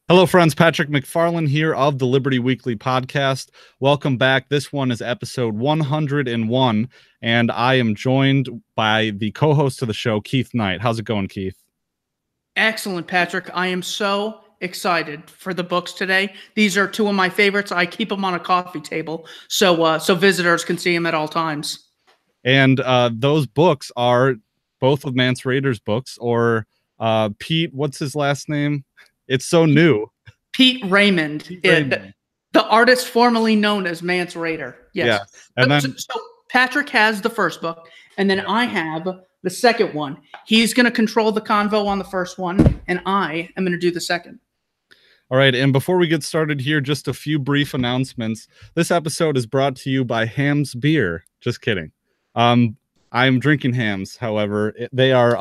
Hello, friends. Patrick McFarland here of the Liberty Weekly podcast. Welcome back. This one is episode 101, and I am joined by the co-host of the show, Keith Knight. How's it going, Keith? Excellent, Patrick. I am so excited for the books today. These are two of my favorites. I keep them on a coffee table so visitors can see them at all times. And those books are both of Mance Rayder's books, or Pete, what's his last name? It's so new. Pete Raymond, the artist formerly known as Mance Rayder. Yes. Yeah. And then, so Patrick has the first book, and then I have the second one. He's going to control the convo on the first one, and I am going to do the second. All right, and before we get started here, just a few brief announcements. This episode is brought to you by Ham's Beer. Just kidding. I'm drinking Ham's, however. They are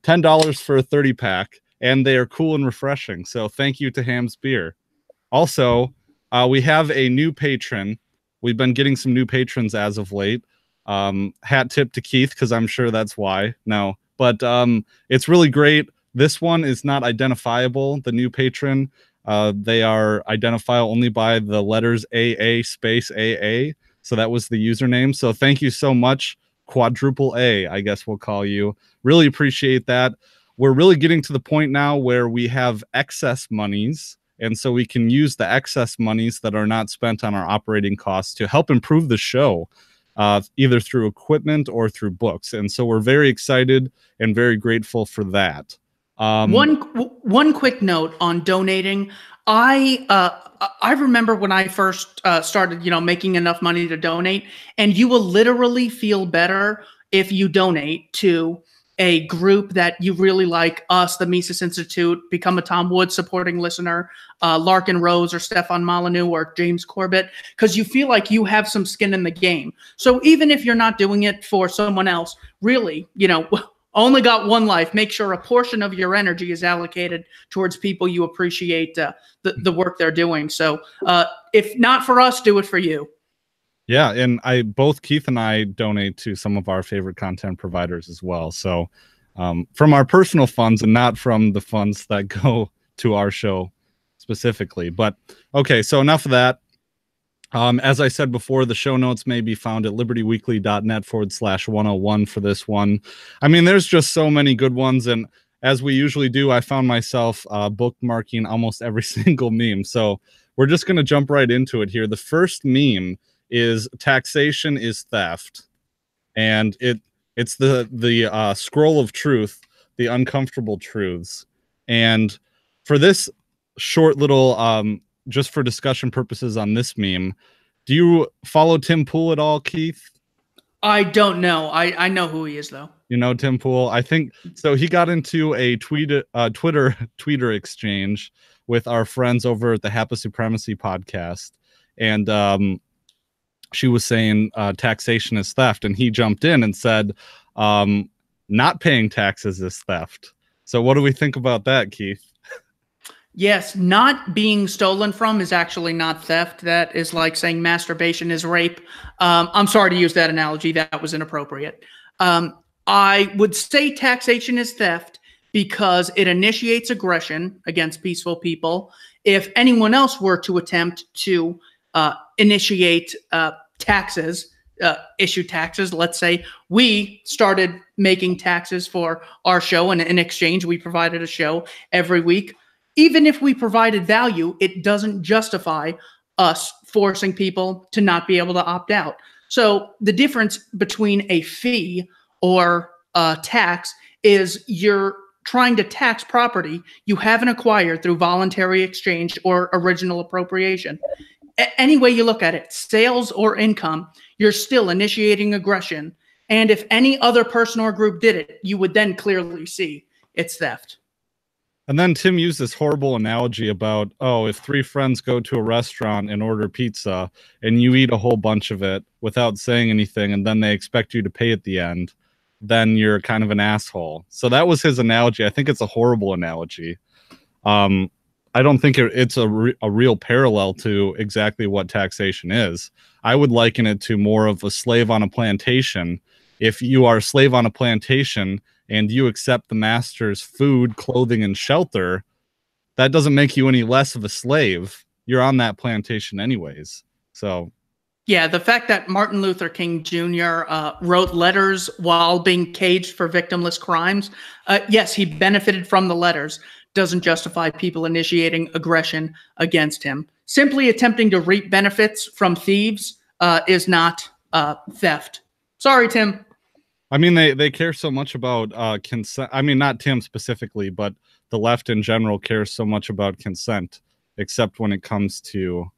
$10 for a 30-pack. And they are cool and refreshing. So thank you to Ham's Beer. Also, we have a new patron. We've been getting some new patrons as of late. Hat tip to Keith, because I'm sure that's why. No, but it's really great. This one is not identifiable, the new patron. They are identifiable only by the letters AA space AA. So that was the username. So thank you so much, Quadruple A, I guess we'll call you. Really appreciate that. We're really getting to the point now where we have excess monies, and so we can use the excess monies that are not spent on our operating costs to help improve the show, either through equipment or through books. And so we're very excited and very grateful for that. One quick note on donating. I remember when I first started, making enough money to donate, and you will literally feel better if you donate to a group that you really like, us, the Mises Institute, Become a Tom Woods supporting listener, Larkin Rose or Stefan Molyneux or James Corbett, because you feel like you have some skin in the game. So even if you're not doing it for someone else, really, only got one life, make sure a portion of your energy is allocated towards people you appreciate the work they're doing. So if not for us, do it for you. Yeah, and both Keith and I donate to some of our favorite content providers as well. So from our personal funds and not from the funds that go to our show specifically. But okay, so enough of that. As I said before, the show notes may be found at libertyweekly.net/101 for this one. I mean, there's just so many good ones. And as we usually do, I found myself bookmarking almost every single meme. So we're just going to jump right into it here. The first meme is taxation is theft, and it's the scroll of truth, the uncomfortable truths. And for this short little just for discussion purposes on this meme, do you follow Tim Pool at all, Keith? I don't know. I know who he is, though. You know Tim Pool? I think so. He got into a Twitter exchange with our friends over at the Hapa Supremacy podcast, and she was saying taxation is theft, and he jumped in and said not paying taxes is theft. So what do we think about that, Keith? Yes, not being stolen from is actually not theft. That is like saying masturbation is rape. I'm sorry to use that analogy. That was inappropriate. I would say taxation is theft because it initiates aggression against peaceful people. If anyone else were to attempt to initiate taxes, issue taxes. Let's say we started making taxes for our show, and in exchange, we provided a show every week. Even if we provided value, it doesn't justify us forcing people to not be able to opt out. So the difference between a fee or a tax is you're trying to tax property you haven't acquired through voluntary exchange or original appropriation. Any way you look at it, sales or income, you're still initiating aggression. And if any other person or group did it, you would then clearly see it's theft. And then Tim used this horrible analogy about, oh, if three friends go to a restaurant and order pizza and you eat a whole bunch of it without saying anything, and then they expect you to pay at the end, then you're kind of an asshole. So that was his analogy. I think it's a horrible analogy. I don't think it's a real parallel to exactly what taxation is. I would liken it to more of a slave on a plantation. If you are a slave on a plantation and you accept the master's food, clothing, and shelter, that doesn't make you any less of a slave. You're on that plantation anyways. So yeah, the fact that Martin Luther King Jr. Wrote letters while being caged for victimless crimes, yes, he benefited from the letters, doesn't justify people initiating aggression against him. Simply attempting to reap benefits from thieves is not theft. Sorry, Tim. I mean, they care so much about consent. I mean, not Tim specifically, but the left in general cares so much about consent, except when it comes to,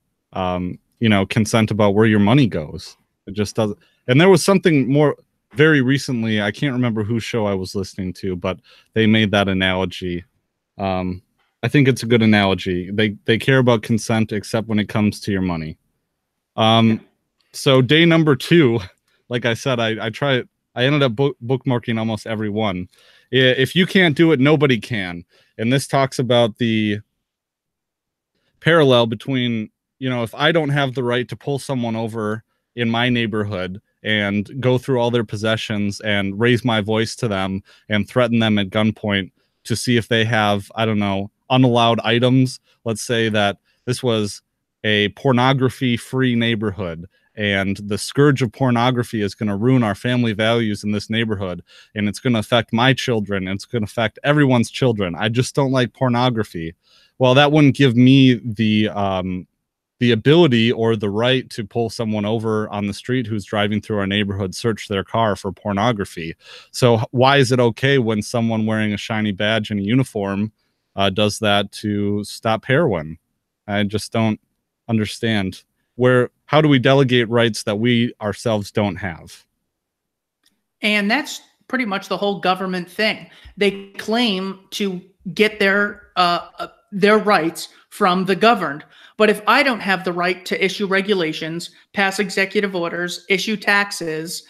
consent about where your money goes. It just doesn't. And there was something more very recently. I can't remember whose show I was listening to, but they made that analogy. I think it's a good analogy. They care about consent, except when it comes to your money. So day number 2, like I said, I ended up bookmarking almost every one. If you can't do it, nobody can. And this talks about the parallel between, if I don't have the right to pull someone over in my neighborhood and go through all their possessions and raise my voice to them and threaten them at gunpoint to see if they have, I don't know, unallowed items. Let's say that this was a pornography-free neighborhood, and the scourge of pornography is going to ruin our family values in this neighborhood, and it's going to affect my children, and it's going to affect everyone's children. I just don't like pornography. Well, that wouldn't give me the ability or the right to pull someone over on the street who's driving through our neighborhood, search their car for pornography. So why is it okay when someone wearing a shiny badge and a uniform does that to stop heroin? I just don't understand. How do we delegate rights that we ourselves don't have? And that's pretty much the whole government thing. They claim to get their rights from the governed. But if I don't have the right to issue regulations, pass executive orders, issue taxes,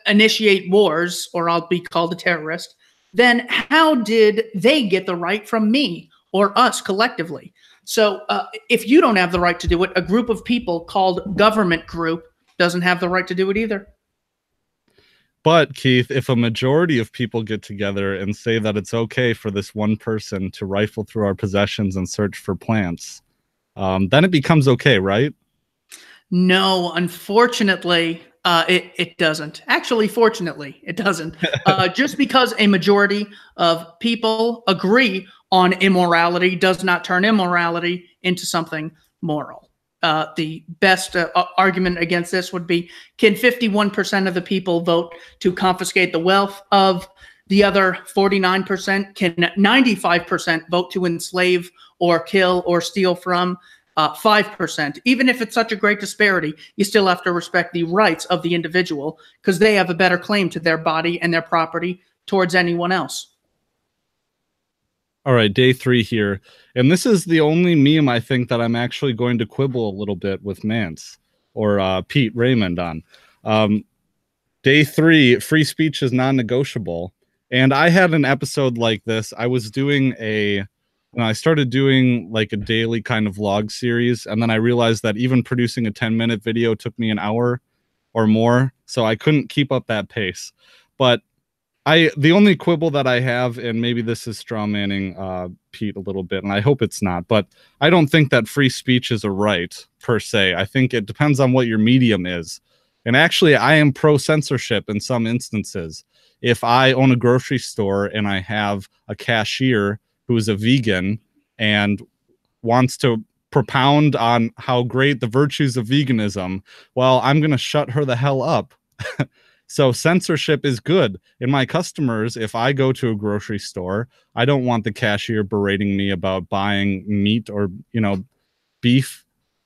initiate wars, or I'll be called a terrorist, then how did they get the right from me or us collectively? So if you don't have the right to do it, a group of people called government group doesn't have the right to do it either. But Keith, if a majority of people get together and say that it's okay for this one person to rifle through our possessions and search for plants, then it becomes okay, right? No, unfortunately, it doesn't. Actually, fortunately, it doesn't. Just because a majority of people agree on immorality does not turn immorality into something moral. The best argument against this would be, can 51% of the people vote to confiscate the wealth of the other 49%? Can 95% vote to enslave or kill or steal from 5%? Even if it's such a great disparity, you still have to respect the rights of the individual because they have a better claim to their body and their property towards anyone else. All right, day 3 here. And this is the only meme I think that I'm actually going to quibble a little bit with Mance or Pete Raymond on. Day 3, free speech is non-negotiable. And I had an episode like this. I was doing I started doing like a daily kind of vlog series. And then I realized that even producing a 10-minute video took me an hour or more. So I couldn't keep up that pace. But the only quibble that I have, and maybe this is straw manning Pete a little bit, and I hope it's not, but I don't think that free speech is a right per se. I think it depends on what your medium is. And actually, I am pro censorship in some instances. If I own a grocery store and I have a cashier who is a vegan and wants to propound on how great the virtues of veganism, well, I'm going to shut her the hell up. So censorship is good. In my customers, if I go to a grocery store, I don't want the cashier berating me about buying meat or, beef,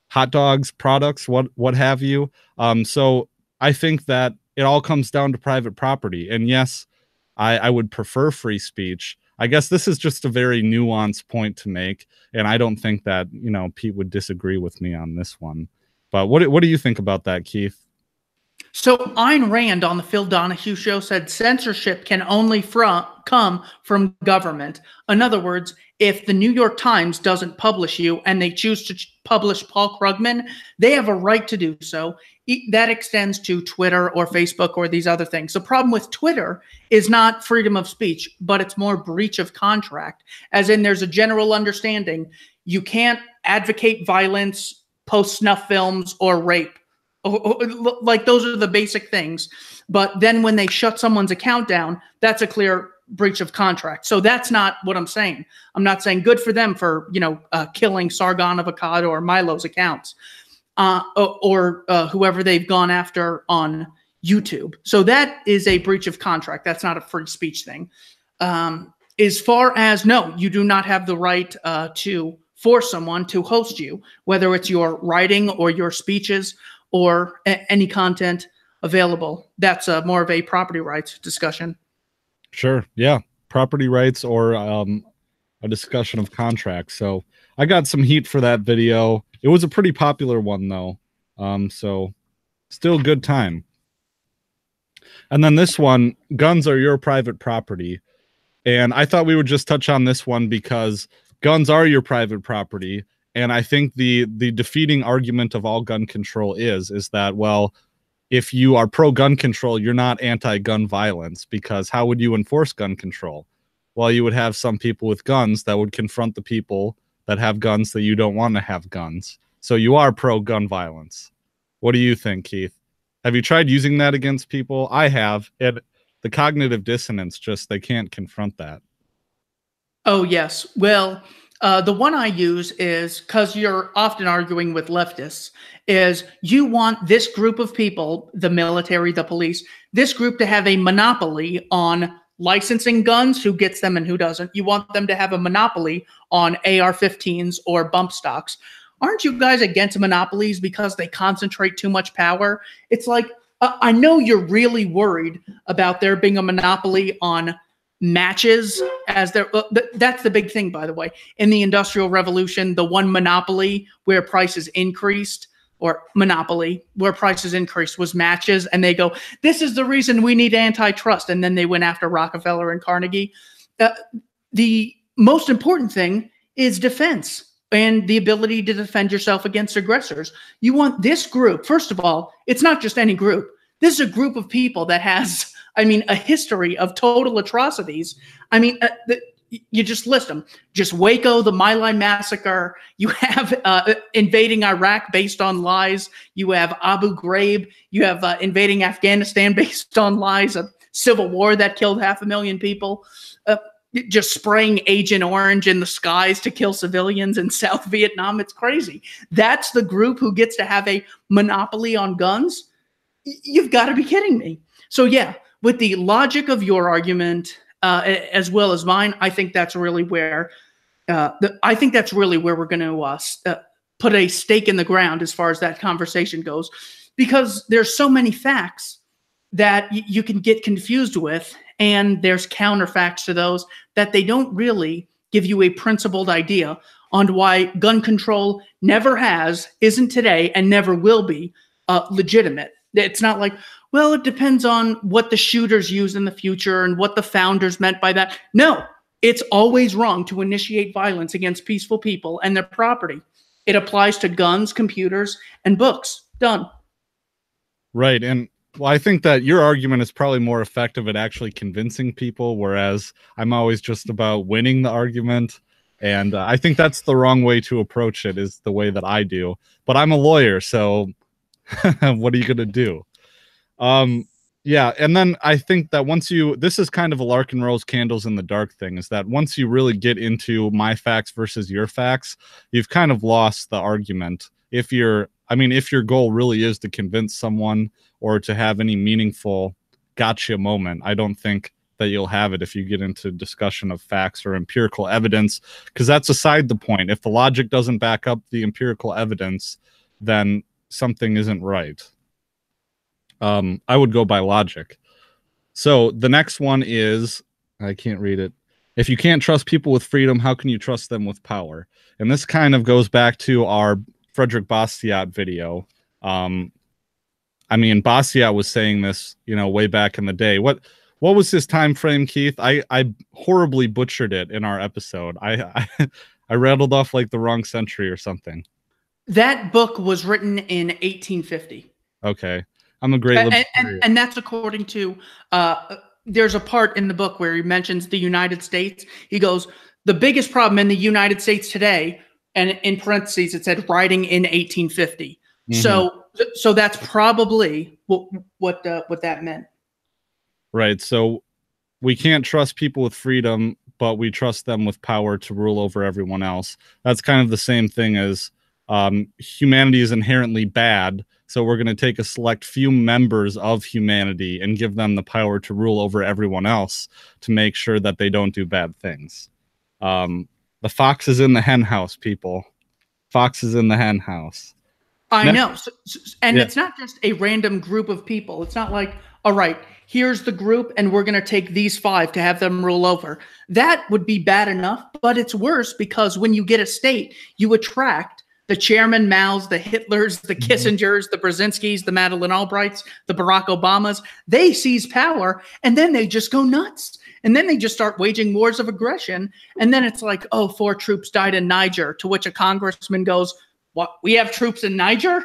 hot dogs, products, what have you. So I think that it all comes down to private property. And yes, I would prefer free speech. I guess this is just a very nuanced point to make. And I don't think that, Pete would disagree with me on this one. But what do you think about that, Keith? So Ayn Rand on the Phil Donahue show said censorship can only come from government. In other words, if the New York Times doesn't publish you and they choose to publish Paul Krugman, they have a right to do so. That extends to Twitter or Facebook or these other things. The problem with Twitter is not freedom of speech, but it's more breach of contract, as in there's a general understanding you can't advocate violence, post snuff films, or rape. Like those are the basic things. But then when they shut someone's account down, that's a clear breach of contract. So that's not what I'm saying. I'm not saying good for them for, killing Sargon of Akkad or Milo's accounts or whoever they've gone after on YouTube. So that is a breach of contract. That's not a free speech thing. As far as, no, you do not have the right to force someone to host you, whether it's your writing or your speeches or any content available. That's more of a property rights discussion. Sure. Yeah. Property rights or a discussion of contracts. So I got some heat for that video. It was a pretty popular one, though. So still good time. And then this one, guns are your private property. And I thought we would just touch on this one because guns are your private property. And I think the defeating argument of all gun control is that, well, if you are pro-gun control, you're not anti-gun violence, because how would you enforce gun control? Well, you would have some people with guns that would confront the people that have guns that you don't want to have guns. So you are pro-gun violence. What do you think, Keith? Have you tried using that against people? I have. The cognitive dissonance, just they can't confront that. Oh, yes. Well, the one I use is, because you're often arguing with leftists, is you want this group of people, the military, the police, this group to have a monopoly on licensing guns, who gets them and who doesn't. You want them to have a monopoly on AR-15s or bump stocks. Aren't you guys against monopolies because they concentrate too much power? It's like, I know you're really worried about there being a monopoly on matches, as there that's the big thing, by the way. In the Industrial Revolution, the one monopoly where prices increased, or monopoly where prices increased, was matches. And they go, this is the reason we need antitrust. And then they went after Rockefeller and Carnegie. The most important thing is defense and the ability to defend yourself against aggressors. You want this group, first of all, it's not just any group. This is a group of people that has, a history of total atrocities. You just list them. Just Waco, the My Lai massacre. You have invading Iraq based on lies. You have Abu Ghraib. You have invading Afghanistan based on lies. A civil war that killed 500,000 people. Just spraying Agent Orange in the skies to kill civilians in South Vietnam. It's crazy. That's the group who gets to have a monopoly on guns? You've got to be kidding me. So yeah, with the logic of your argument, as well as mine, I think that's really where we're going to put a stake in the ground as far as that conversation goes, because there's so many facts that you can get confused with, and there's counterfacts to those that they don't really give you a principled idea on why gun control never has, isn't today, and never will be legitimate. It's not like, well, it depends on what the shooters use in the future and what the founders meant by that. No, it's always wrong to initiate violence against peaceful people and their property. It applies to guns, computers, and books. Done. Right. And well, I think that your argument is probably more effective at actually convincing people, whereas I'm always just about winning the argument. And I think that's the wrong way to approach it, is the way that I do. But I'm a lawyer, so what are you going to do? Yeah. And then I think that this is kind of a Larkin Rose candles in the dark thing, is that once you really get into my facts versus your facts, you've kind of lost the argument. If your goal really is to convince someone or to have any meaningful gotcha moment, I don't think that you'll have it if you get into discussion of facts or empirical evidence, because that's aside the point. If the logic doesn't back up the empirical evidence, then something isn't right. I would go by logic. So the next one is, I can't read it. If you can't trust people with freedom, how can you trust them with power? And this kind of goes back to our Frederick Bastiat video. I mean, Basquiat was saying this, way back in the day. What was his time frame, Keith? I horribly butchered it in our episode. I rattled off like the wrong century or something. That book was written in 1850. Okay. I'm a great libertarian. And that's according to there's a part in the book where he mentions the United States. He goes, the biggest problem in the United States today, and in parentheses it said writing in 1850. Mm-hmm. So that's probably what that meant. Right. So we can't trust people with freedom, but we trust them with power to rule over everyone else. That's kind of the same thing as humanity is inherently bad. So we're going to take a select few members of humanity and give them the power to rule over everyone else to make sure that they don't do bad things. The fox is in the hen house, people. Fox is in the hen house. I know. And it's not just a random group of people. It's not like, all right, here's the group and we're going to take these 5 to have them rule over. That would be bad enough, but it's worse because when you get a state, you attract the Chairman Maos, the Hitlers, the Kissingers, the Brzezinskis, the Madeleine Albrights, the Barack Obamas. They seize power and then they just go nuts. And then they just start waging wars of aggression. And then it's like, oh, 4 troops died in Niger, to which a congressman goes, what? We have troops in Niger?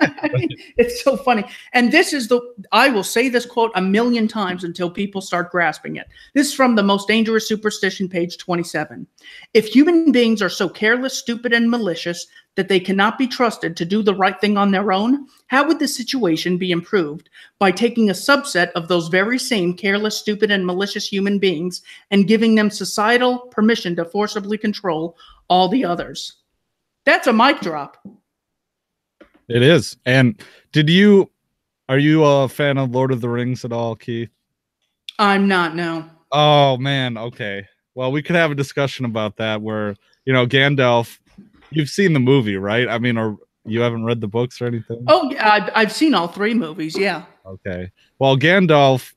I mean, it's so funny. And this is I will say this quote a million times until people start grasping it. This is from The Most Dangerous Superstition, page 27. If human beings are so careless, stupid, and malicious that they cannot be trusted to do the right thing on their own, how would the situation be improved? By taking a subset of those very same careless, stupid, and malicious human beings and giving them societal permission to forcibly control all the others. That's a mic drop. It is. And are you a fan of Lord of the Rings at all, Keith? I'm not, no. Oh, man. Okay. Well, we could have a discussion about that where, Gandalf, you've seen the movie, right? I mean, or you haven't read the books or anything? Oh, yeah. I've seen all 3 movies. Yeah. Okay. Well, Gandalf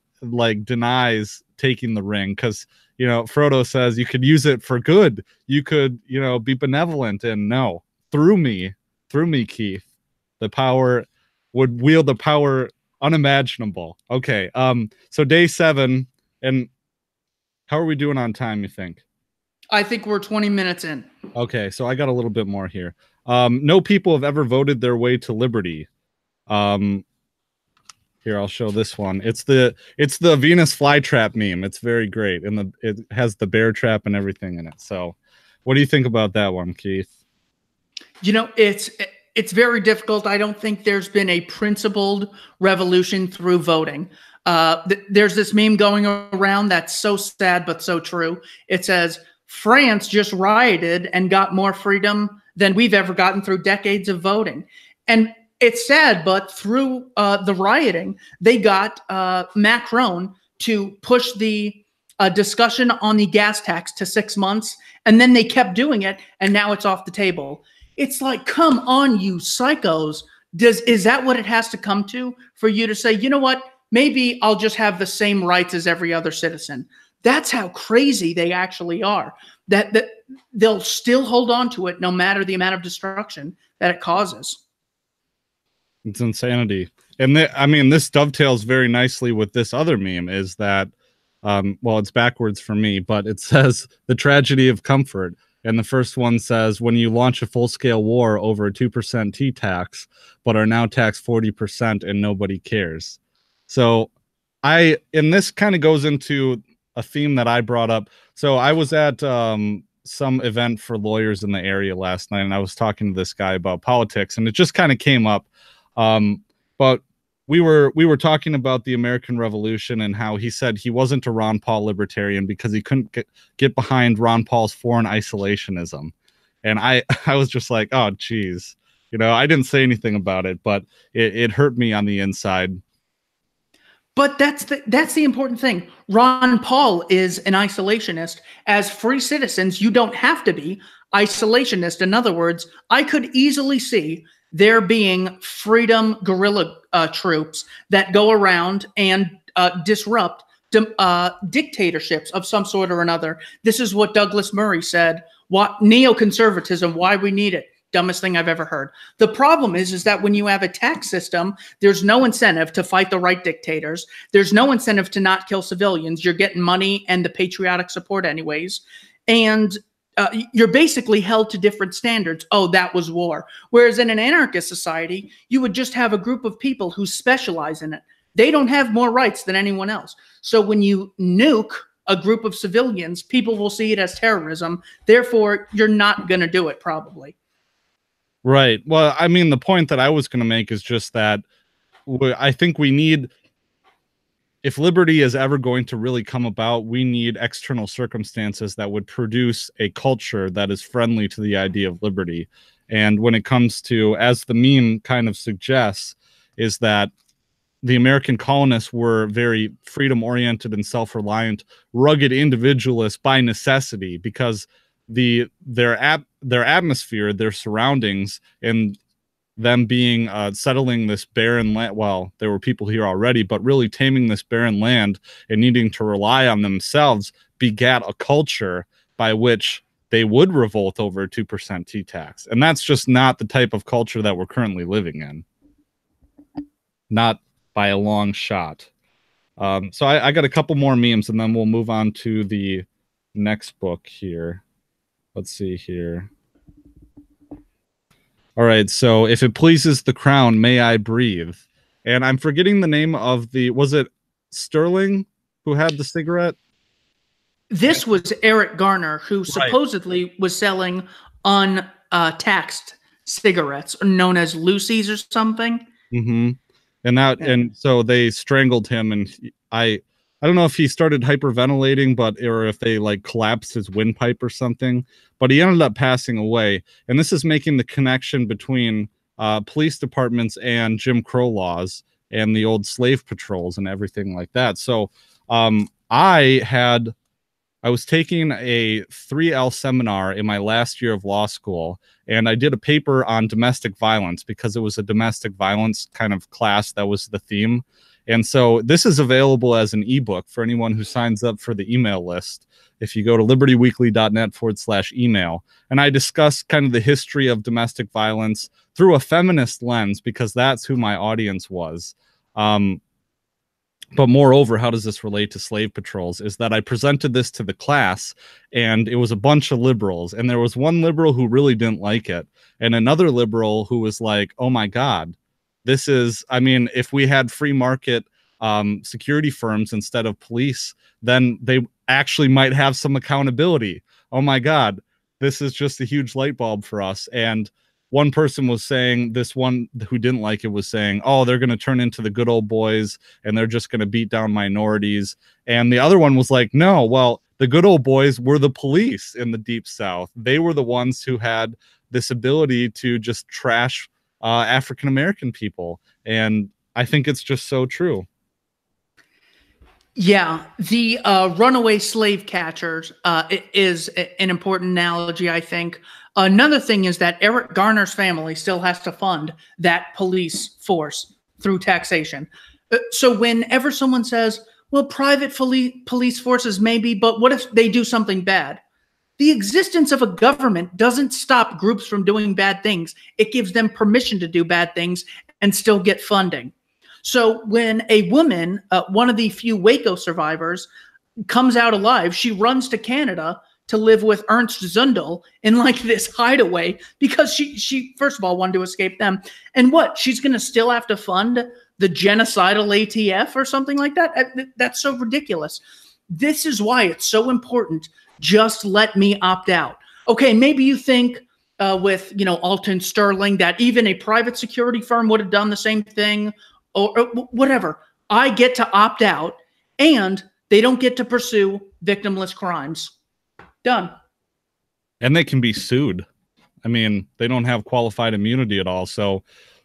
denies taking the ring because, Frodo says you could use it for good. You could, be benevolent, and no, through me, Keith, the power would wield the power unimaginable. Okay. So day 7, and how are we doing on time, you think? I think we're 20 minutes in. Okay. So I got a little bit more here. No people have ever voted their way to liberty. Here, I'll show this one. It's the Venus flytrap meme. It's very great, and it has the bear trap and everything in it. So, what do you think about that one, Keith? It's very difficult. I don't think there's been a principled revolution through voting. There's this meme going around that's so sad but so true. It says France just rioted and got more freedom than we've ever gotten through decades of voting, and it's sad, but through the rioting, they got Macron to push the discussion on the gas tax to 6 months, and then they kept doing it, and now it's off the table. It's like, come on, you psychos. Is that what it has to come to for you to say, you know what, maybe I'll just have the same rights as every other citizen? That's how crazy they actually are, that they'll still hold on to it no matter the amount of destruction that it causes. It's insanity. And this dovetails very nicely with this other meme is that, well, it's backwards for me, but it says the tragedy of comfort. And the first one says, when you launch a full-scale war over a 2% T-tax, but are now taxed 40% and nobody cares. So and this kind of goes into a theme that I brought up. So I was at some event for lawyers in the area last night, and I was talking to this guy about politics, and it just kind of came up. But we were talking about the American Revolution and how he said he wasn't a Ron Paul libertarian because he couldn't get behind Ron Paul's foreign isolationism. And I was just like, oh, geez, I didn't say anything about it, but it hurt me on the inside. But that's the important thing. Ron Paul is an isolationist. As free citizens, you don't have to be isolationist. In other words, I could easily see there being freedom guerrilla troops that go around and disrupt dictatorships of some sort or another. This is what Douglas Murray said. What neoconservatism, why we need it. dumbest thing I've ever heard. The problem is that when you have a tax system, there's no incentive to fight the right dictators. There's no incentive to not kill civilians. You're getting money and the patriotic support anyways. And you're basically held to different standards. Oh, that was war. Whereas in an anarchist society, you would just have a group of people who specialize in it. They don't have more rights than anyone else. So when you nuke a group of civilians, people will see it as terrorism. Therefore, you're not going to do it, probably. Right. Well, I mean, the point that I was going to make is just that I think we need, if liberty is ever going to really come about, we need external circumstances that would produce a culture that is friendly to the idea of liberty. And when it comes to, as the meme kind of suggests, is that the American colonists were very freedom-oriented and self-reliant, rugged individualists by necessity, because their atmosphere, their surroundings, and them being settling this barren land. Well, there were people here already, but really taming this barren land and needing to rely on themselves begat a culture by which they would revolt over a 2% T-tax. And that's just not the type of culture that we're currently living in. Not by a long shot. So I got a couple more memes, and then we'll move on to the next book here. Let's see here. All right, so if it pleases the crown, may I breathe? And I'm forgetting the name of the, was it Sterling who had the cigarette? This was Eric Garner, who supposedly was selling untaxed cigarettes, known as Lucy's or something. Mm-hmm. And so they strangled him, and I don't know if he started hyperventilating, or if they like collapsed his windpipe or something, but he ended up passing away. And this is making the connection between police departments and Jim Crow laws and the old slave patrols and everything like that. So I was taking a 3L seminar in my last year of law school, and I did a paper on domestic violence because it was a domestic violence kind of class that was the theme. And so this is available as an ebook for anyone who signs up for the email list. If you go to libertyweekly.net/email, and I discuss kind of the history of domestic violence through a feminist lens, because that's who my audience was. But moreover, how does this relate to slave patrols? Is that I presented this to the class, and it was a bunch of liberals, and there was one liberal who really didn't like it, and another liberal who was like, oh my God, this is, I mean, if we had free market security firms instead of police, then they actually might have some accountability. Oh my God, this is just a huge light bulb for us. And one person was saying, this one who didn't like it was saying, oh, they're going to turn into the good old boys and they're just going to beat down minorities. And the other one was like, no, well, the good old boys were the police in the Deep South. They were the ones who had this ability to just trash African-American people. And I think it's just so true. Yeah, the runaway slave catchers is an important analogy, I think. Another thing is that Eric Garner's family still has to fund that police force through taxation. So whenever someone says, well, private police forces maybe, but what if they do something bad? The existence of a government doesn't stop groups from doing bad things. It gives them permission to do bad things and still get funding. So when a woman, one of the few Waco survivors, comes out alive, she runs to Canada to live with Ernst Zundel in like this hideaway because she first of all wanted to escape them. And what? She's going to still have to fund the genocidal ATF or something like that? That's so ridiculous. This is why it's so important. Just let me opt out. Okay, maybe you think with, Alton Sterling that even a private security firm would have done the same thing or whatever. I get to opt out and they don't get to pursue victimless crimes. Done. And they can be sued. I mean, they don't have qualified immunity at all. So,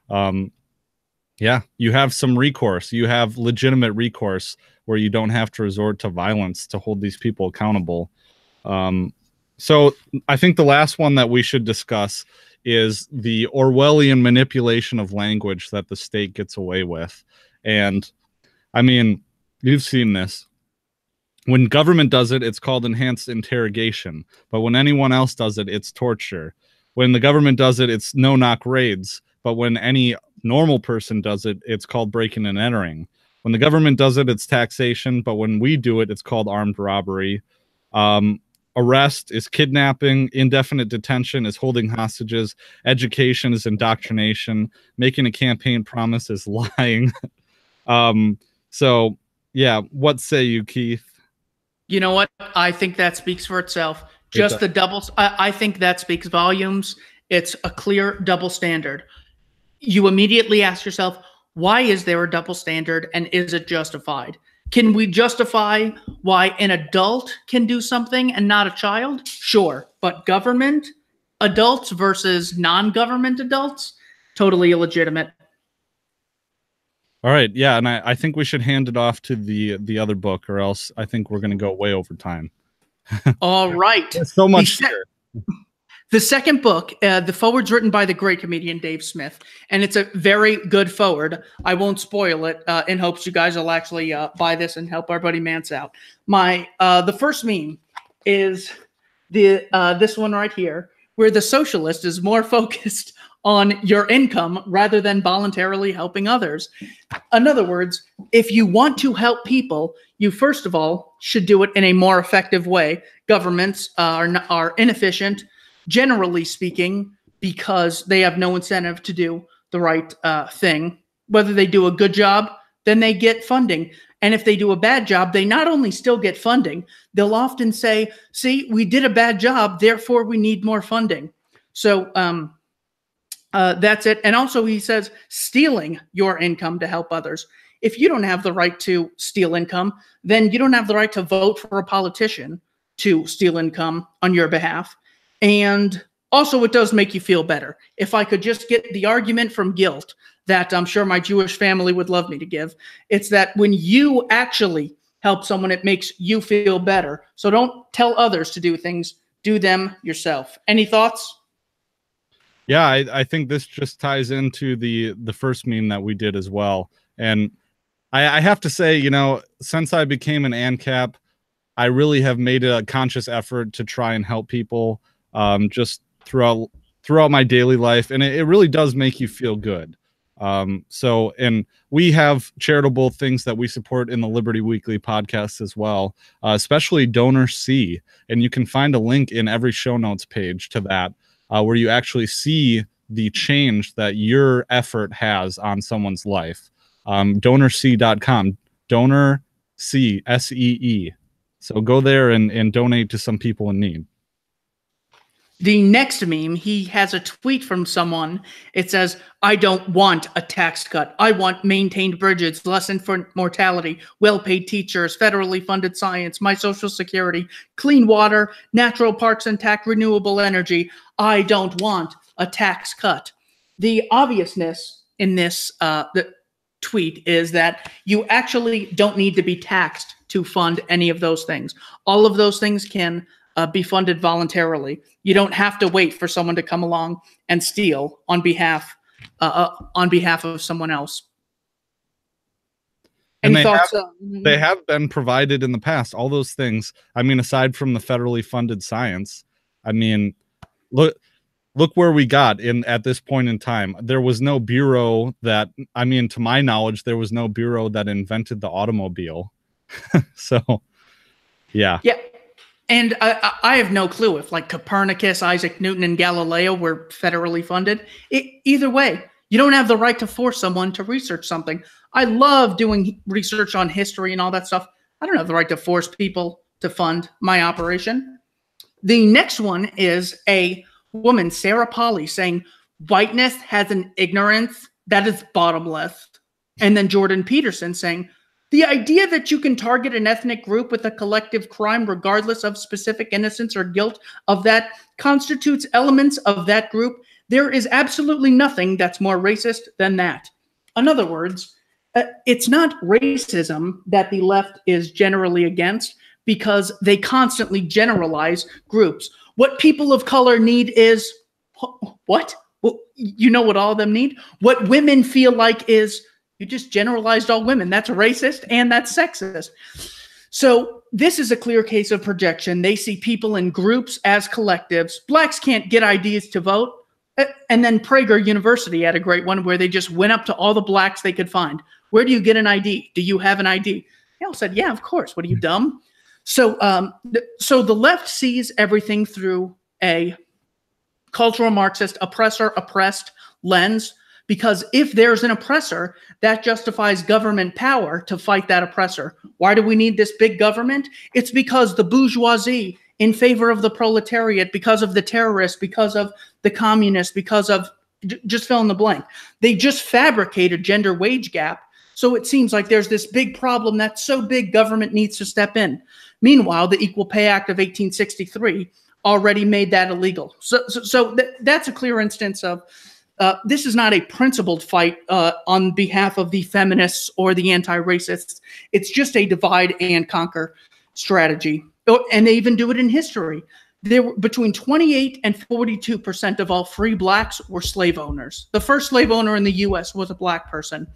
yeah, you have some recourse. You have legitimate recourse where you don't have to resort to violence to hold these people accountable. So I think the last one that we should discuss is the Orwellian manipulation of language that the state gets away with. And I mean, you've seen this. When government does it, it's called enhanced interrogation. But when anyone else does it, it's torture. When the government does it, it's no-knock raids. But when any normal person does it, it's called breaking and entering. When the government does it, it's taxation. But when we do it, it's called armed robbery. Arrest is kidnapping. Indefinite detention is holding hostages. Education is indoctrination. Making a campaign promise is lying. So, yeah, what say you, Keith? You know what? I think that speaks for itself. Just the doubles. I think that speaks volumes. It's a clear double standard. You immediately ask yourself, why is there a double standard, and is it justified? Can we justify why an adult can do something and not a child? Sure. But government adults versus non-government adults, totally illegitimate. All right. Yeah. And I think we should hand it off to the other book, or else I think we're going to go way over time. All right. There's so much here. The second book, the forward's written by the great comedian Dave Smith, and it's a very good forward. I won't spoil it in hopes you guys will actually buy this and help our buddy Mance out. The first meme is this one right here, where the socialist is more focused on your income rather than voluntarily helping others. In other words, if you want to help people, you first of all should do it in a more effective way. Governments are inefficient, generally speaking, because they have no incentive to do the right thing. Whether they do a good job, then they get funding. And if they do a bad job, they not only still get funding, they'll often say, see, we did a bad job, therefore we need more funding. So that's it. And also he says, stealing your income to help others. If you don't have the right to steal income, then you don't have the right to vote for a politician to steal income on your behalf. And also, it does make you feel better. If I could just get the argument from guilt that I'm sure my Jewish family would love me to give, it's that when you actually help someone, it makes you feel better. So don't tell others to do things, do them yourself. Any thoughts? Yeah, I think this just ties into the first meme that we did as well. And I have to say, you know, since I became an ANCAP, I really have made a conscious effort to try and help people just throughout my daily life. And it really does make you feel good. And we have charitable things that we support in the Liberty Weekly podcast as well, especially DonorSee. And you can find a link in every show notes page to that, where you actually see the change that your effort has on someone's life. DonorSee.com, DonorSee, S-E-E. So go there and donate to some people in need. The next meme, he has a tweet from someone. It says, I don't want a tax cut. I want maintained bridges, less infant mortality, well-paid teachers, federally funded science, my social security, clean water, natural parks intact, renewable energy. I don't want a tax cut. The obviousness in this the tweet is that you actually don't need to be taxed to fund any of those things. All of those things can be funded voluntarily. You don't have to wait for someone to come along and steal on behalf of someone else. And they have been provided in the past. All those things. I mean, aside from the federally funded science, I mean, look where we got at this point in time. There was no bureau that, I mean, to my knowledge, there was no bureau that invented the automobile. So, yeah. Yeah. And I have no clue if like Copernicus, Isaac Newton, and Galileo were federally funded. Either way, you don't have the right to force someone to research something. I love doing research on history and all that stuff. I don't have the right to force people to fund my operation. The next one is a woman, Sarah Polly, saying, whiteness has an ignorance that is bottomless. And then Jordan Peterson saying, the idea that you can target an ethnic group with a collective crime regardless of specific innocence or guilt of that constitutes elements of that group. There is absolutely nothing that's more racist than that. In other words, it's not racism that the left is generally against because they constantly generalize groups. What people of color need is what? Well, you know what all of them need? What women feel like is you just generalized all women. That's racist and that's sexist. So this is a clear case of projection. They see people in groups as collectives. Blacks can't get IDs to vote. And then Prager University had a great one where they just went up to all the blacks they could find. Where do you get an ID? Do you have an ID? They all said, yeah, of course. What are you, dumb? So, so the left sees everything through a cultural Marxist oppressor-oppressed lens, because if there's an oppressor, that justifies government power to fight that oppressor. Why do we need this big government? It's because the bourgeoisie in favor of the proletariat, because of the terrorists, because of the communists, because of just fill in the blank. They just fabricate a gender wage gap. So it seems like there's this big problem that's so big government needs to step in. Meanwhile, the Equal Pay Act of 1863 already made that illegal. So that's a clear instance of this is not a principled fight on behalf of the feminists or the anti-racists. It's just a divide and conquer strategy. And they even do it in history. There were between 28 and 42% of all free blacks were slave owners. The first slave owner in the U.S. was a black person.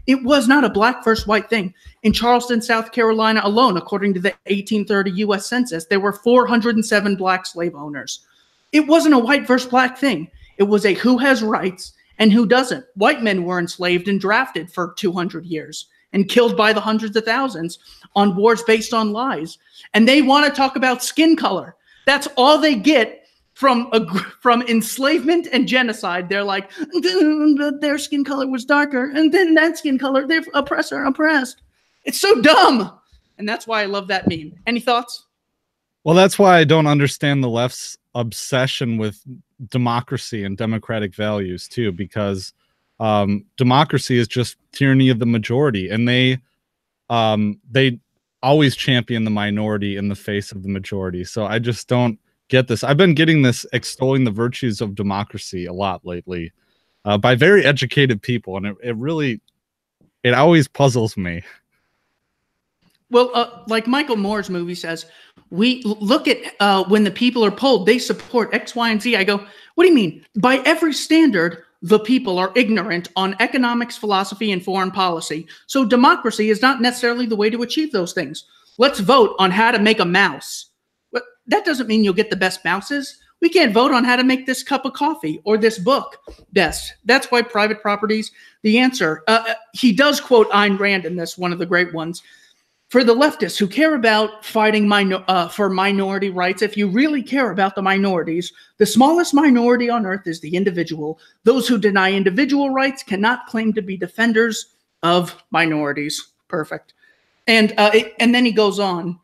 It was not a black versus white thing. In Charleston, South Carolina alone, according to the 1830 U.S. Census, there were 407 black slave owners. It wasn't a white versus black thing. It was a who has rights and who doesn't. White men were enslaved and drafted for 200 years and killed by the hundreds of thousands on wars based on lies. And they want to talk about skin color. That's all they get from enslavement and genocide. They're like, their skin color was darker, and then that skin color, their oppressor oppressed. It's so dumb. And that's why I love that meme. Any thoughts? Well, that's why I don't understand the left's obsession with democracy and democratic values too, because democracy is just tyranny of the majority, and they always champion the minority in the face of the majority. So I just don't get this. I've been getting this extolling the virtues of democracy a lot lately by very educated people, and it always puzzles me. Well, like Michael Moore's movie says, we look at when the people are polled, they support X, Y, and Z. I go, what do you mean? By every standard, the people are ignorant on economics, philosophy, and foreign policy. So democracy is not necessarily the way to achieve those things. Let's vote on how to make a mouse. But that doesn't mean you'll get the best mouses. We can't vote on how to make this cup of coffee or this book best. That's why private property's the answer. He does quote Ayn Rand in this, one of the great ones. For the leftists who care about fighting for minority rights, if you really care about the minorities, the smallest minority on earth is the individual. Those who deny individual rights cannot claim to be defenders of minorities. Perfect. And then he goes on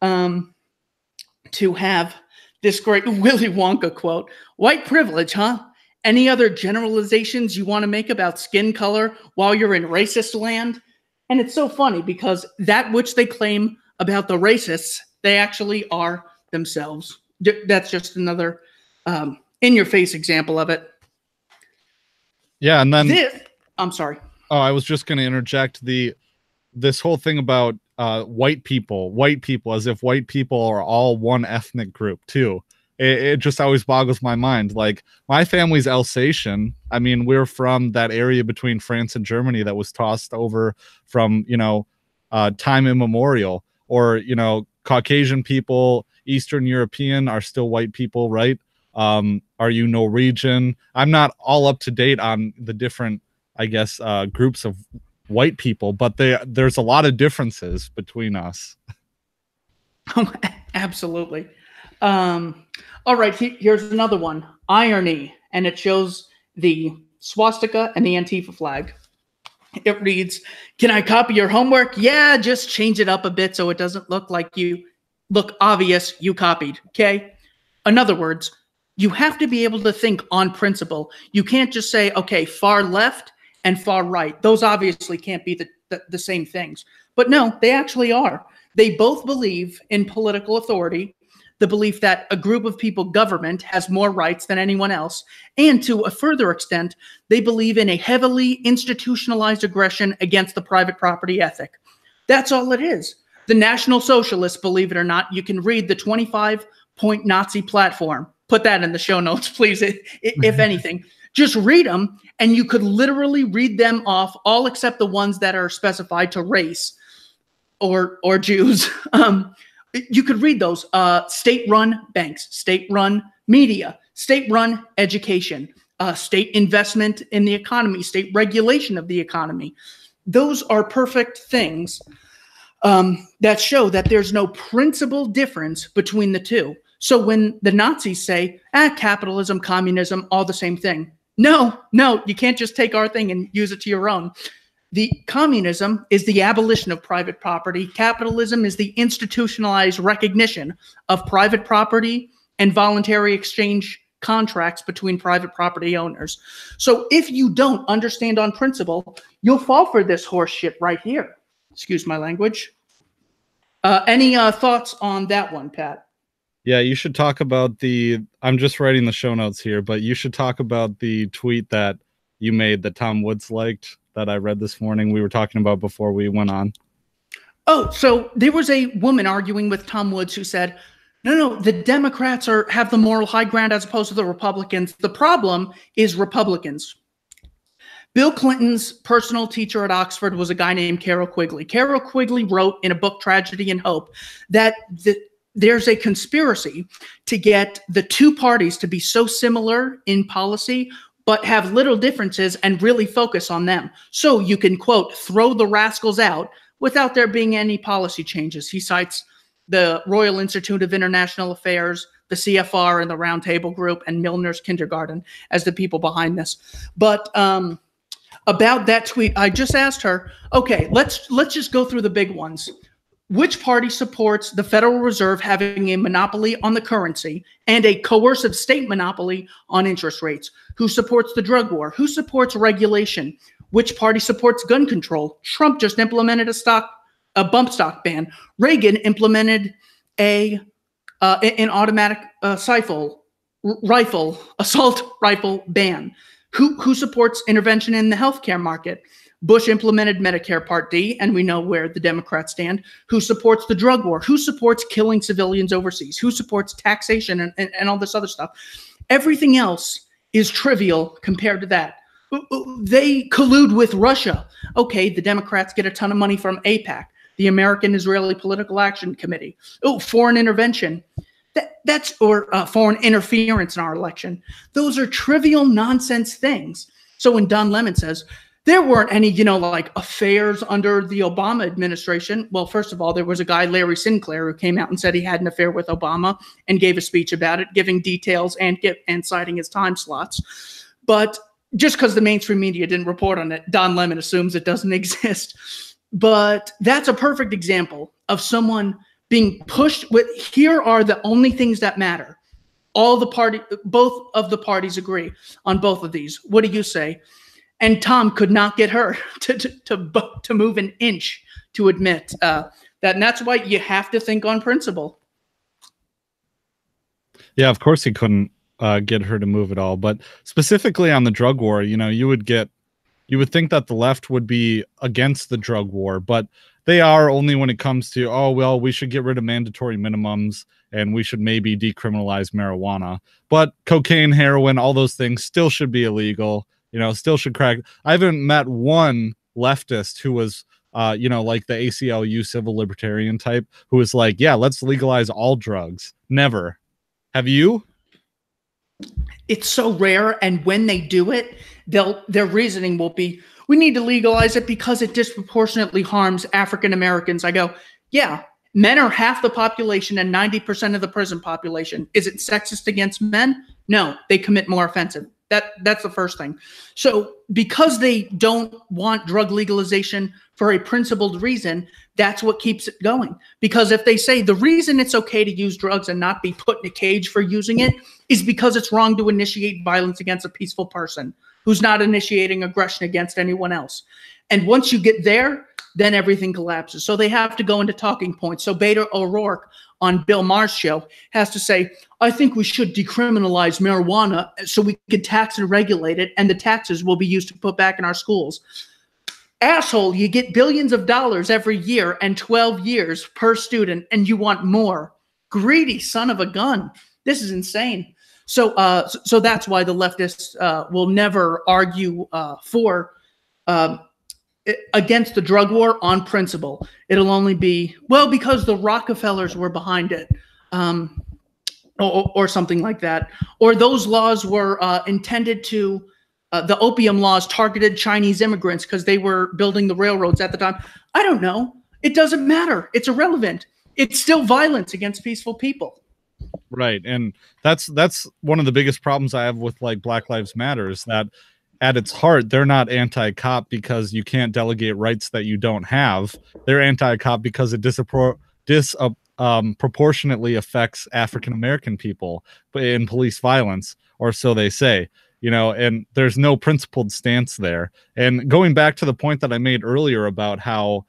to have this great Willy Wonka quote, white privilege, huh? Any other generalizations you want to make about skin color while you're in racist land? And it's so funny because that which they claim about the racists, they actually are themselves. That's just another in-your-face example of it. Yeah, and then I'm sorry. Oh, I was just going to interject this whole thing about white people as if white people are all one ethnic group too. It just always boggles my mind. Like, my family's Alsatian. I mean, we're from that area between France and Germany that was tossed over from, time immemorial. Or, Caucasian people, Eastern European are still white people, right? Are you Norwegian? I'm not all up to date on the different, I guess, groups of white people, but there's a lot of differences between us. Oh, absolutely. All right, here's another one. Irony, and it shows the swastika and the Antifa flag. It reads, can I copy your homework? Yeah, just change it up a bit so it doesn't look like you look obvious you copied, okay? In other words, you have to be able to think on principle. You can't just say, okay, far left and far right. Those obviously can't be the same things. But no, they actually are. They both believe in political authority, the belief that a group of people, government, has more rights than anyone else. And to a further extent, they believe in a heavily institutionalized aggression against the private property ethic. That's all it is. The National Socialists, believe it or not, you can read the 25-point Nazi platform. Put that in the show notes, please, if anything. Just read them, and you could literally read them off, all except the ones that are specified to race. or Jews. You could read those. State-run banks, state-run media, state-run education, state investment in the economy, state regulation of the economy. Those are perfect things that show that there's no principal difference between the two. So when the Nazis say, capitalism, communism, all the same thing. No, you can't just take our thing and use it to your own. The communism is the abolition of private property. Capitalism is the institutionalized recognition of private property and voluntary exchange contracts between private property owners. So if you don't understand on principle, you'll fall for this horse shit right here. Excuse my language. Any thoughts on that one, Pat? Yeah, you should talk about I'm just writing the show notes here, but you should talk about the tweet that you made that Tom Woods liked that I read this morning. We were talking about before we went on. Oh, so there was a woman arguing with Tom Woods who said, no, the Democrats have the moral high ground as opposed to the Republicans. The problem is Republicans. Bill Clinton's personal teacher at Oxford was a guy named Carroll Quigley. Carroll Quigley wrote in a book, Tragedy and Hope, that there's a conspiracy to get the two parties to be so similar in policy, but have little differences and really focus on them. So you can, quote, throw the rascals out without there being any policy changes. He cites the Royal Institute of International Affairs, the CFR and the Round Table Group, and Milner's Kindergarten as the people behind this. But about that tweet, I just asked her, okay, let's just go through the big ones. Which party supports the Federal Reserve having a monopoly on the currency and a coercive state monopoly on interest rates? Who supports the drug war? Who supports regulation? Which party supports gun control? Trump just implemented a bump stock ban. Reagan implemented an automatic assault rifle ban. Who supports intervention in the healthcare market? Bush implemented Medicare Part D, and we know where the Democrats stand. Who supports the drug war? Who supports killing civilians overseas? Who supports taxation and all this other stuff? Everything else is trivial compared to that. They collude with Russia. Okay, the Democrats get a ton of money from AIPAC, the American Israeli Political Action Committee. Oh, foreign intervention. Or foreign interference in our election. Those are trivial nonsense things. So when Don Lemon says, there weren't any, affairs under the Obama administration. Well, first of all, there was a guy, Larry Sinclair, who came out and said he had an affair with Obama and gave a speech about it, giving details and citing his time slots. But just because the mainstream media didn't report on it, Don Lemon assumes it doesn't exist. But that's a perfect example of someone being pushed with, here are the only things that matter. Both of the parties agree on both of these. What do you say? And Tom could not get her to move an inch to admit that. And that's why you have to think on principle. Yeah, of course he couldn't get her to move at all. But specifically on the drug war, you would think that the left would be against the drug war, but they are only when it comes to, we should get rid of mandatory minimums and we should maybe decriminalize marijuana. But cocaine, heroin, all those things still should be illegal. Still should crack. I haven't met one leftist who was, like the ACLU civil libertarian type who was like, yeah, let's legalize all drugs. Never. Have you? It's so rare. And when they do it, their reasoning will be, we need to legalize it because it disproportionately harms African Americans. I go, yeah, men are half the population and 90% of the prison population. Is it sexist against men? No, they commit more offensive. That's the first thing. So because they don't want drug legalization for a principled reason, that's what keeps it going. Because if they say the reason it's okay to use drugs and not be put in a cage for using it is because it's wrong to initiate violence against a peaceful person who's not initiating aggression against anyone else. And once you get there, then everything collapses. So they have to go into talking points. So Beto O'Rourke on Bill Maher's show has to say, I think we should decriminalize marijuana so we can tax and regulate it, and the taxes will be used to put back in our schools. Asshole, you get billions of dollars every year and 12 years per student, and you want more. Greedy son of a gun. This is insane. So that's why the leftists will never argue for against the drug war on principle. It'll only be, well, because the Rockefellers were behind it, or something like that. Or those laws were intended to, the opium laws targeted Chinese immigrants because they were building the railroads at the time. I don't know. It doesn't matter. It's irrelevant. It's still violence against peaceful people. Right. And that's one of the biggest problems I have with like Black Lives Matter is that at its heart, they're not anti-cop because you can't delegate rights that you don't have. They're anti-cop because it disproportionately affects African-American people in police violence, or so they say, you know, and there's no principled stance there. And going back to the point that I made earlier about how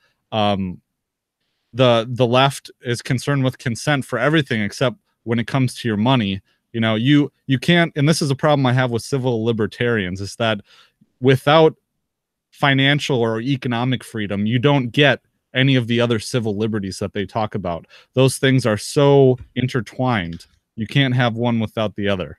the left is concerned with consent for everything except when it comes to your money. You know, you can't, and this is a problem I have with civil libertarians, is that without financial or economic freedom, you don't get any of the other civil liberties that they talk about. Those things are so intertwined. You can't have one without the other.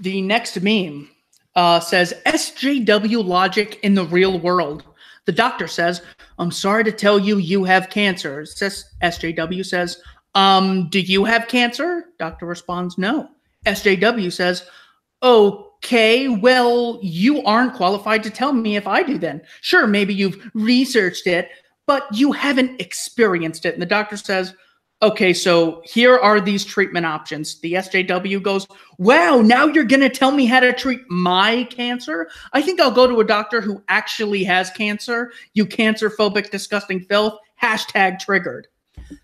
The next meme says, SJW logic in the real world. The doctor says, I'm sorry to tell you, you have cancer. SJW says, do you have cancer? Doctor responds, no. SJW says, okay, well, you aren't qualified to tell me if I do then. Sure, maybe you've researched it, but you haven't experienced it. And the doctor says, okay, so here are these treatment options. The SJW goes, wow, now you're going to tell me how to treat my cancer? I think I'll go to a doctor who actually has cancer. You cancer-phobic, disgusting filth. Hashtag triggered.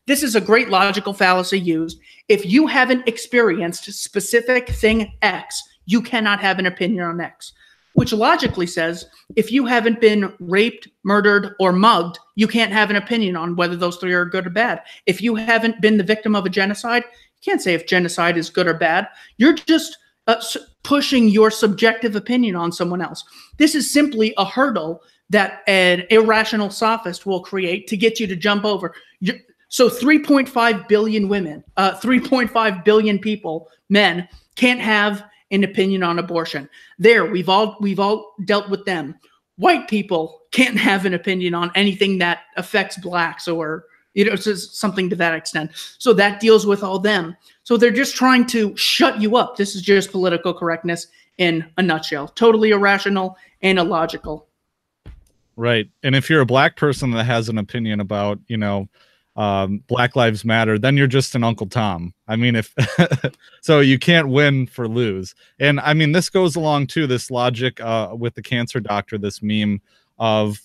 This is a great logical fallacy used. If you haven't experienced specific thing X, you cannot have an opinion on X, which logically says if you haven't been raped, murdered, or mugged, you can't have an opinion on whether those three are good or bad. If you haven't been the victim of a genocide, you can't say if genocide is good or bad. You're just pushing your subjective opinion on someone else. This is simply a hurdle that an irrational sophist will create to get you to jump over. So 3.5 billion women, 3.5 billion people, men, can't have an opinion on abortion. There, we've all dealt with them. White people can't have an opinion on anything that affects blacks or, you know, something to that extent. So that deals with all them. So they're just trying to shut you up. This is just political correctness in a nutshell. Totally irrational and illogical. Right. And if you're a black person that has an opinion about, you know, Black Lives Matter, then you're just an Uncle Tom. I mean, if so you can't win for lose. And I mean, this goes along to this logic with the cancer doctor, this meme of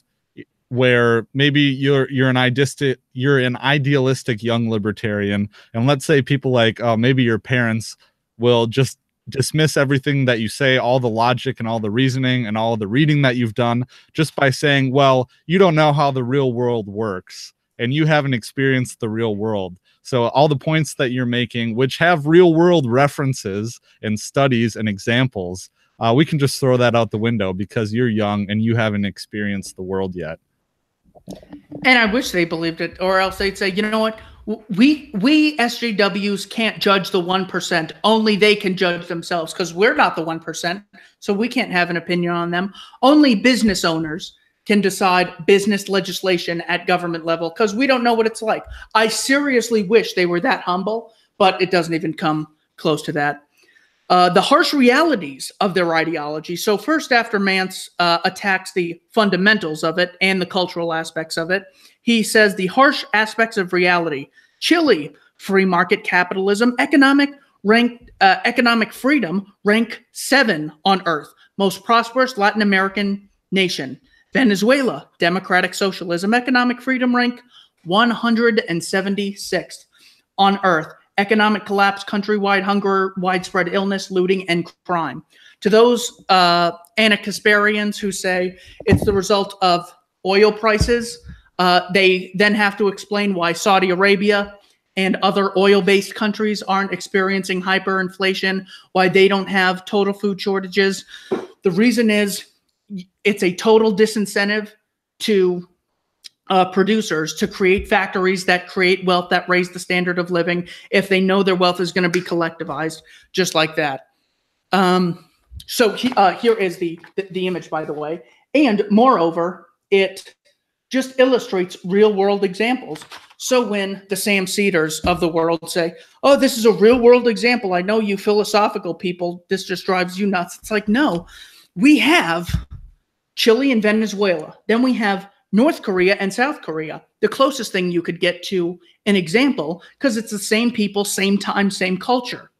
where maybe you're an idealistic young libertarian, and let's say people like maybe your parents will just dismiss everything that you say, all the logic and all the reasoning and all the reading that you've done, just by saying, well, you don't know how the real world works and you haven't experienced the real world. So all the points that you're making, which have real world references and studies and examples, we can just throw that out the window because you're young and you haven't experienced the world yet. And I wish they believed it, or else they'd say, you know what? We SJWs can't judge the 1%. Only they can judge themselves because we're not the 1%. So we can't have an opinion on them. Only business owners can decide business legislation at government level because we don't know what it's like. I seriously wish they were that humble, but it doesn't even come close to that. The harsh realities of their ideology. So first, after Mance attacks the fundamentals of it and the cultural aspects of it, he says the harsh aspects of reality: Chile, free market capitalism, economic freedom, rank 7 on Earth, most prosperous Latin American nation. Venezuela, democratic socialism, economic freedom, rank 176th on Earth. Economic collapse, countrywide hunger, widespread illness, looting, and crime. To those anarcho-Kasparians who say it's the result of oil prices, they then have to explain why Saudi Arabia and other oil-based countries aren't experiencing hyperinflation, why they don't have total food shortages. The reason is it's a total disincentive to producers to create factories that create wealth, that raise the standard of living, if they know their wealth is going to be collectivized just like that. So here is the image, by the way. And moreover, it just illustrates real world examples. So when the Sam Cedars of the world say, oh, this is a real world example, I know you philosophical people, this just drives you nuts. It's like, no, we have Chile and Venezuela. Then we have North Korea and South Korea, the closest thing you could get to an example, because it's the same people, same time, same culture.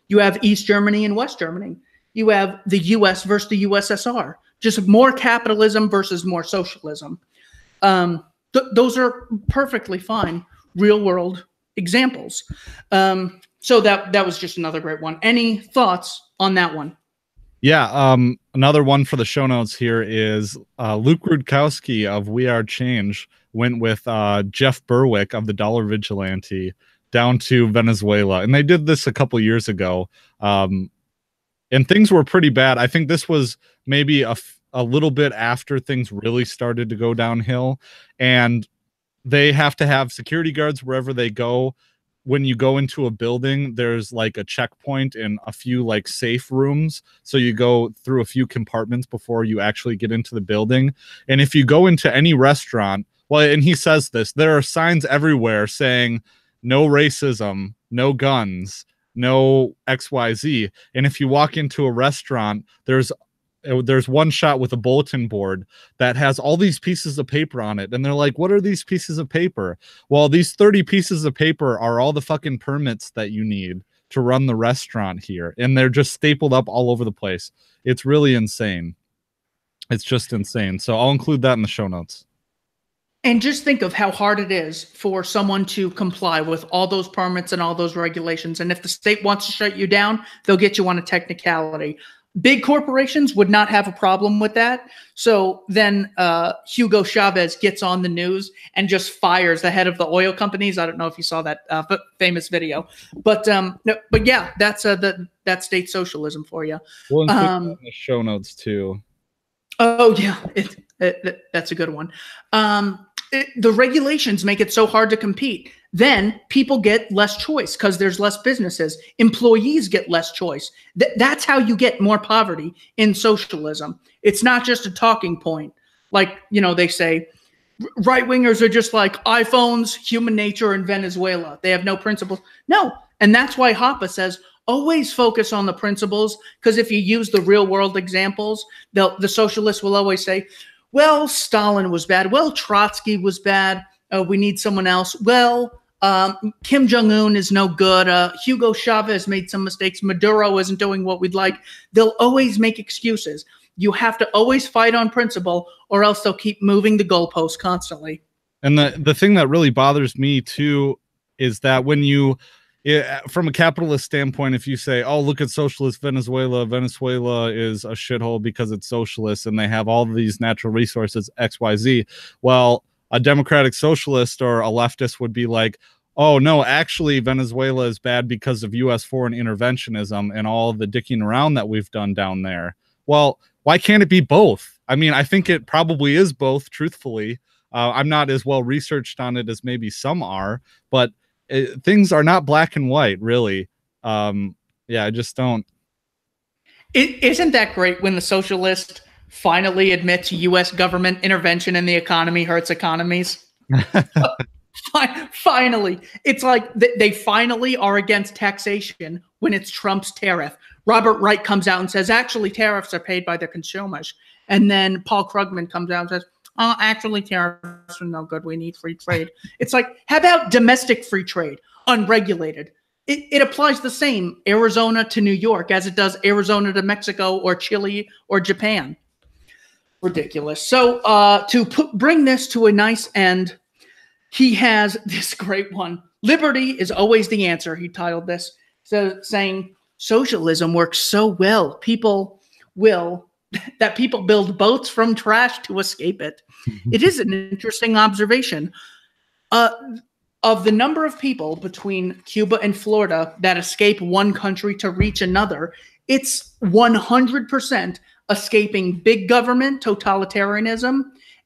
You have East Germany and West Germany. You have the US versus the USSR, just more capitalism versus more socialism. Those are perfectly fine real world examples. So that was just another great one. Any thoughts on that one? Yeah, another one for the show notes here is Luke Rudkowski of We Are Change went with Jeff Berwick of the Dollar Vigilante down to Venezuela. And they did this a couple years ago. And things were pretty bad. I think this was maybe a little bit after things really started to go downhill. And they have to have security guards wherever they go. When you go into a building, there's like a checkpoint and a few like safe rooms. So you go through a few compartments before you actually get into the building. And if you go into any restaurant, well, and he says this, there are signs everywhere saying no racism, no guns, no XYZ. And if you walk into a restaurant, there's one shot with a bulletin board that has all these pieces of paper on it. And they're like, what are these pieces of paper? Well, these 30 pieces of paper are all the fucking permits that you need to run the restaurant here. And they're just stapled up all over the place. It's really insane. It's just insane. So I'll include that in the show notes. And just think of how hard it is for someone to comply with all those permits and all those regulations. And if the state wants to shut you down, they'll get you on a technicality. Big corporations would not have a problem with that. So then Hugo Chavez gets on the news and just fires the head of the oil companies. I don't know if you saw that famous video, but yeah, that's that state socialism for you. We'll include that in the show notes too. Oh yeah, that's a good one. The regulations make it so hard to compete. Then people get less choice because there's less businesses. Employees get less choice. That's how you get more poverty in socialism. It's not just a talking point. Like, they say right-wingers are just like iPhones, human nature, and Venezuela. They have no principles. No. And that's why Hoppe says, always focus on the principles, because if you use the real-world examples, the socialists will always say, well, Stalin was bad. Well, Trotsky was bad. We need someone else. Well, Kim Jong-un is no good. Hugo Chavez made some mistakes. Maduro isn't doing what we'd like. They'll always make excuses. You have to always fight on principle, or else they'll keep moving the goalposts constantly. And the thing that really bothers me too is that when from a capitalist standpoint, if you say, oh, look at socialist Venezuela is a shithole because it's socialist and they have all these natural resources, XYZ. Well, a democratic socialist or a leftist would be like, oh, no, actually, Venezuela is bad because of U.S. foreign interventionism and all the dicking around that we've done down there. Well, why can't it be both? I mean, I think it probably is both, truthfully. I'm not as well researched on it as maybe some are, but things are not black and white, really. Yeah, I just don't. Isn't that great when the socialist finally admits U.S. government intervention in the economy hurts economies? Finally. It's like they finally are against taxation when it's Trump's tariff. Robert Wright comes out and says, actually, tariffs are paid by the consumers. And then Paul Krugman comes out and says, oh, actually, tariffs are no good. We need free trade. It's like, how about domestic free trade, unregulated? It applies the same Arizona to New York as it does Arizona to Mexico or Chile or Japan. Ridiculous. So bring this to a nice end, he has this great one. Liberty is always the answer, he titled this. So saying socialism works so well, people build boats from trash to escape it. It is an interesting observation. Of the number of people between Cuba and Florida that escape one country to reach another, it's 100% escaping big government, totalitarianism,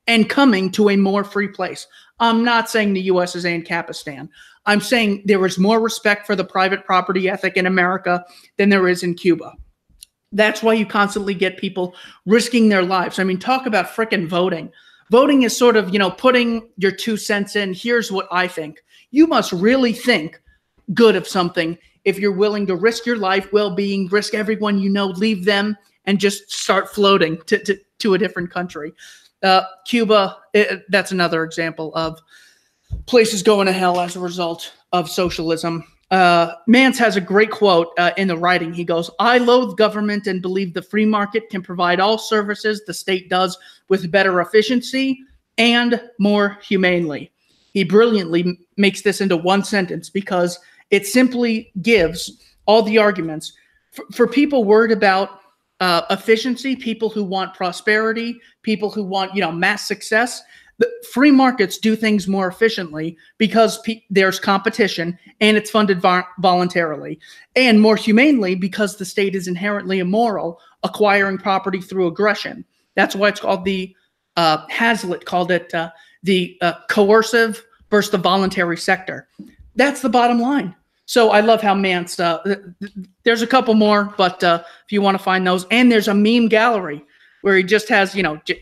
and coming to a more free place. I'm not saying the U.S. is Ancapistan. I'm saying there is more respect for the private property ethic in America than there is in Cuba. That's why you constantly get people risking their lives. I mean, talk about frickin' voting. Voting is sort of, putting your 2 cents in. Here's what I think. You must really think good of something if you're willing to risk your life, well-being, risk everyone you know, leave them, and just start floating to a different country. Cuba, that's another example of places going to hell as a result of socialism. Mance has a great quote in the writing. He goes, "I loathe government and believe the free market can provide all services the state does with better efficiency and more humanely." He brilliantly makes this into one sentence because it simply gives all the arguments for people worried about efficiency, people who want prosperity, people who want, mass success. The free markets do things more efficiently because there's competition and it's funded voluntarily, and more humanely because the state is inherently immoral, acquiring property through aggression. That's why it's called Hazlitt called it the coercive versus the voluntary sector. That's the bottom line. So I love how Mance, there's a couple more, but if you want to find those, and there's a meme gallery where he just has,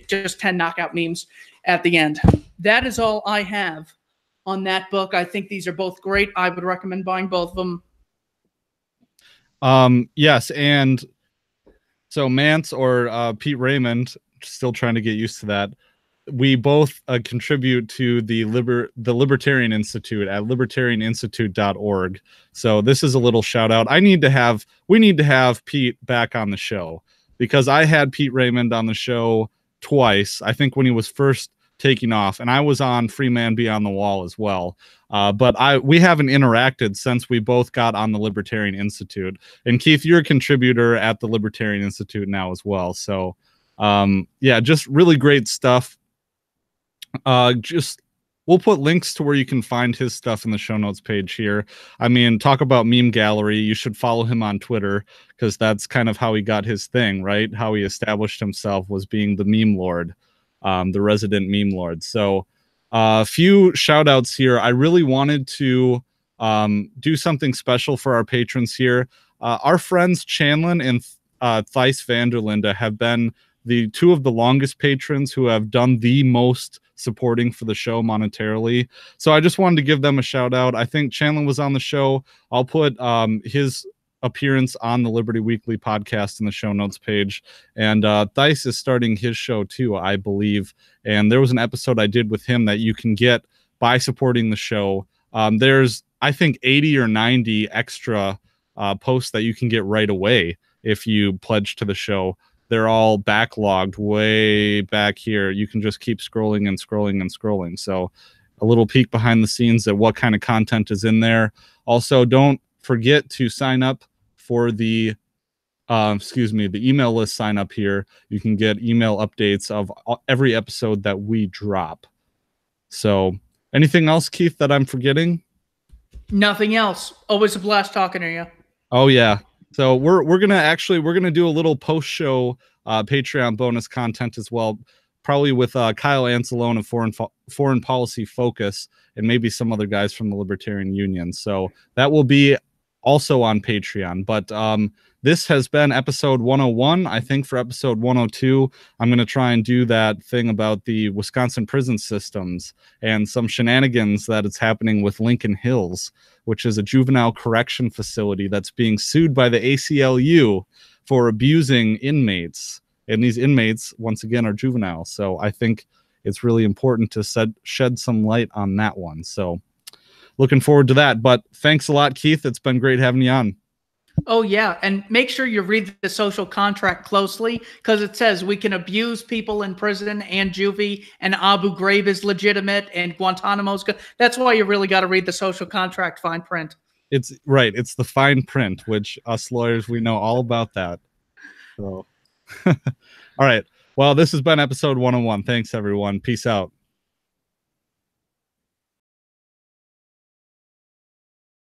just 10 knockout memes at the end. That is all I have on that book. I think these are both great. I would recommend buying both of them. Yes, and so Mance or Pete Raymond, still trying to get used to that. We both contribute to the Libertarian Institute at libertarianinstitute.org. So this is a little shout out. We need to have Pete back on the show, because I had Pete Raymond on the show twice. I think when he was first taking off, and I was on Free Man Beyond the Wall as well. But we haven't interacted since we both got on the Libertarian Institute. And Keith, you're a contributor at the Libertarian Institute now as well. So yeah, just really great stuff. We'll put links to where you can find his stuff in the show notes page here. I mean, talk about meme gallery. You should follow him on Twitter, because that's kind of how he got his thing, right? How he established himself was being the meme lord, the resident meme lord. So a few shout outs here. I really wanted to do something special for our patrons here. Our friends Chanlin and Thijs Vanderlinde have been the two of the longest patrons who have done the most supporting for the show monetarily. So I just wanted to give them a shout out. I think Chanlin was on the show. I'll put his appearance on the Liberty Weekly podcast in the show notes page. And Thijs is starting his show too, I believe. And there was an episode I did with him that you can get by supporting the show. There's, I think, 80 or 90 extra posts that you can get right away if you pledge to the show. They're all backlogged way back here. You can just keep scrolling and scrolling and scrolling. So a little peek behind the scenes at what kind of content is in there. Also, don't forget to sign up for the email list sign up here. You can get email updates of every episode that we drop. So anything else, Keith, that I'm forgetting? Nothing else. Always a blast talking to you. Oh yeah. So we're gonna do a little post-show Patreon bonus content as well, probably with Kyle Anzalone of Foreign Policy Focus, and maybe some other guys from the Libertarian Union. So that will be also on Patreon. But this has been episode 101. I think for episode 102, I'm going to try and do that thing about the Wisconsin prison systems and some shenanigans that is happening with Lincoln Hills, which is a juvenile correction facility that's being sued by the ACLU for abusing inmates. And these inmates, once again, are juvenile. So I think it's really important to shed some light on that one. So looking forward to that. But thanks a lot, Keith. It's been great having you on. Oh, yeah. And make sure you read the social contract closely, because it says we can abuse people in prison and juvie, and Abu Ghraib is legitimate and Guantanamo's good. That's why you really got to read the social contract fine print. It's right. It's the fine print, which us lawyers, we know all about that. So, all right. Well, this has been episode 101. Thanks, everyone. Peace out.